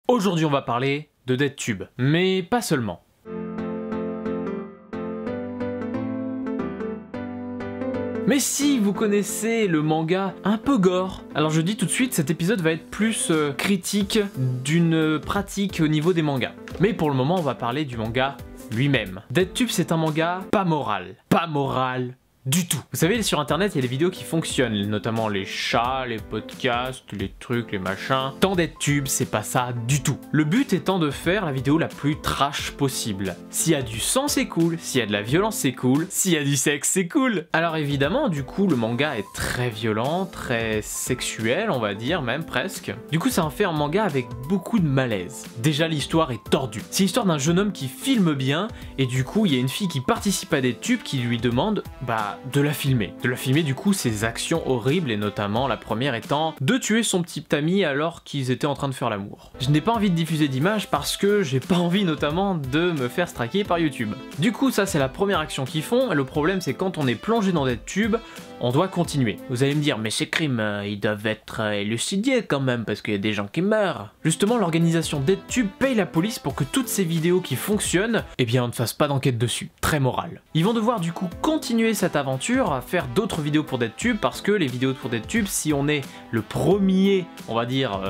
Aujourd'hui on va parler de DeadTube, mais pas seulement. Mais si vous connaissez le manga un peu gore, alors je dis tout de suite, cet épisode va être plus critique d'une pratique au niveau des mangas. Mais pour le moment on va parler du manga lui-même. DeadTube c'est un manga pas moral. Pas moral du tout. Vous savez, sur internet, il y a des vidéos qui fonctionnent, notamment les chats, les podcasts, les trucs, les machins. Dans DeadTube, c'est pas ça du tout. Le but étant de faire la vidéo la plus trash possible. S'il y a du sang, c'est cool. S'il y a de la violence, c'est cool. S'il y a du sexe, c'est cool. Alors évidemment, du coup, le manga est très violent, très sexuel, on va dire, même presque. Du coup, ça en fait un manga avec beaucoup de malaise. Déjà, l'histoire est tordue. C'est l'histoire d'un jeune homme qui filme bien, et du coup, il y a une fille qui participe à DeadTube qui lui demande, de la filmer. De la filmer du coup ses actions horribles et notamment la première étant de tuer son petit ami alors qu'ils étaient en train de faire l'amour. Je n'ai pas envie de diffuser d'images parce que j'ai pas envie notamment de me faire striker par YouTube. Du coup ça c'est la première action qu'ils font et le problème c'est quand on est plongé dans DeadTube, on doit continuer. Vous allez me dire mais ces crimes ils doivent être élucidés quand même parce qu'il y a des gens qui meurent. Justement l'organisation DeadTube paye la police pour que toutes ces vidéos qui fonctionnent, eh bien on ne fasse pas d'enquête dessus. Très moral. Ils vont devoir du coup continuer cette aventure à faire d'autres vidéos pour DeadTube parce que les vidéos pour DeadTube, si on est le premier, on va dire,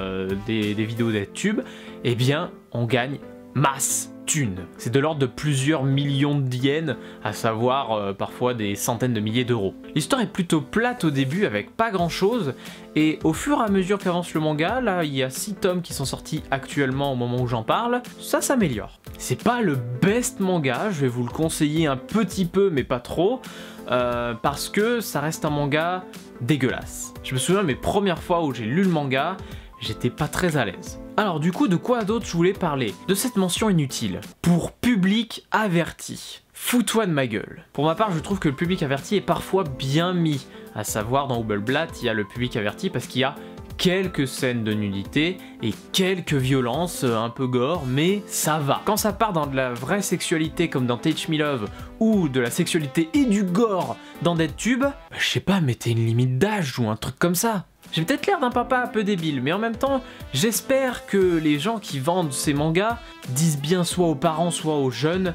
des vidéos DeadTube, eh bien on gagne masse thunes. C'est de l'ordre de plusieurs millions de yens, à savoir parfois des centaines de milliers d'euros. L'histoire est plutôt plate au début avec pas grand chose et au fur et à mesure qu'avance le manga, là il y a 6 tomes qui sont sortis actuellement au moment où j'en parle, ça s'améliore. C'est pas le best manga, je vais vous le conseiller un petit peu mais pas trop, parce que ça reste un manga dégueulasse. Je me souviens de mes premières fois où j'ai lu le manga, j'étais pas très à l'aise. Alors du coup, de quoi d'autre je voulais parler? De cette mention inutile. Pour public averti. Fous-toi de ma gueule. Pour ma part, je trouve que le public averti est parfois bien mis. À savoir, dans Hubbleblatt, il y a le public averti parce qu'il y a quelques scènes de nudité et quelques violences un peu gore, mais ça va. Quand ça part dans de la vraie sexualité comme dans Teach Me Love ou de la sexualité et du gore dans DeadTube, je sais pas, mettez une limite d'âge ou un truc comme ça. J'ai peut-être l'air d'un papa un peu débile, mais en même temps, j'espère que les gens qui vendent ces mangas disent bien soit aux parents, soit aux jeunes,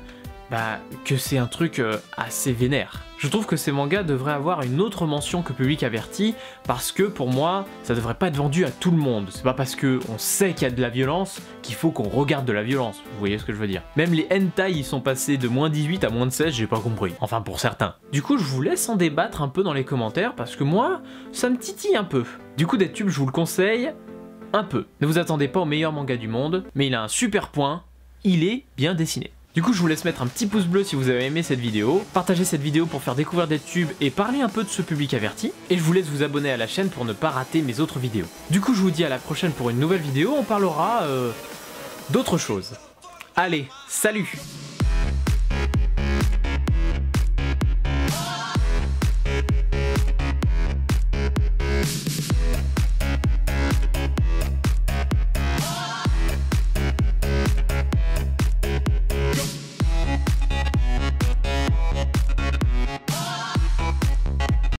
que c'est un truc assez vénère. Je trouve que ces mangas devraient avoir une autre mention que public averti, parce que pour moi, ça devrait pas être vendu à tout le monde. C'est pas parce que on sait qu'il y a de la violence qu'il faut qu'on regarde de la violence, vous voyez ce que je veux dire. Même les hentai, ils sont passés de moins 18 à moins de 16, j'ai pas compris. Enfin pour certains. Du coup, je vous laisse en débattre un peu dans les commentaires, parce que moi, ça me titille un peu. Du coup, DeadTube, je vous le conseille un peu. Ne vous attendez pas au meilleur manga du monde, mais il a un super point, il est bien dessiné. Du coup, je vous laisse mettre un petit pouce bleu si vous avez aimé cette vidéo, partagez cette vidéo pour faire découvrir DeadTube et parler un peu de ce public averti, et je vous laisse vous abonner à la chaîne pour ne pas rater mes autres vidéos. Du coup, je vous dis à la prochaine pour une nouvelle vidéo, on parlera d'autre chose. Allez, salut!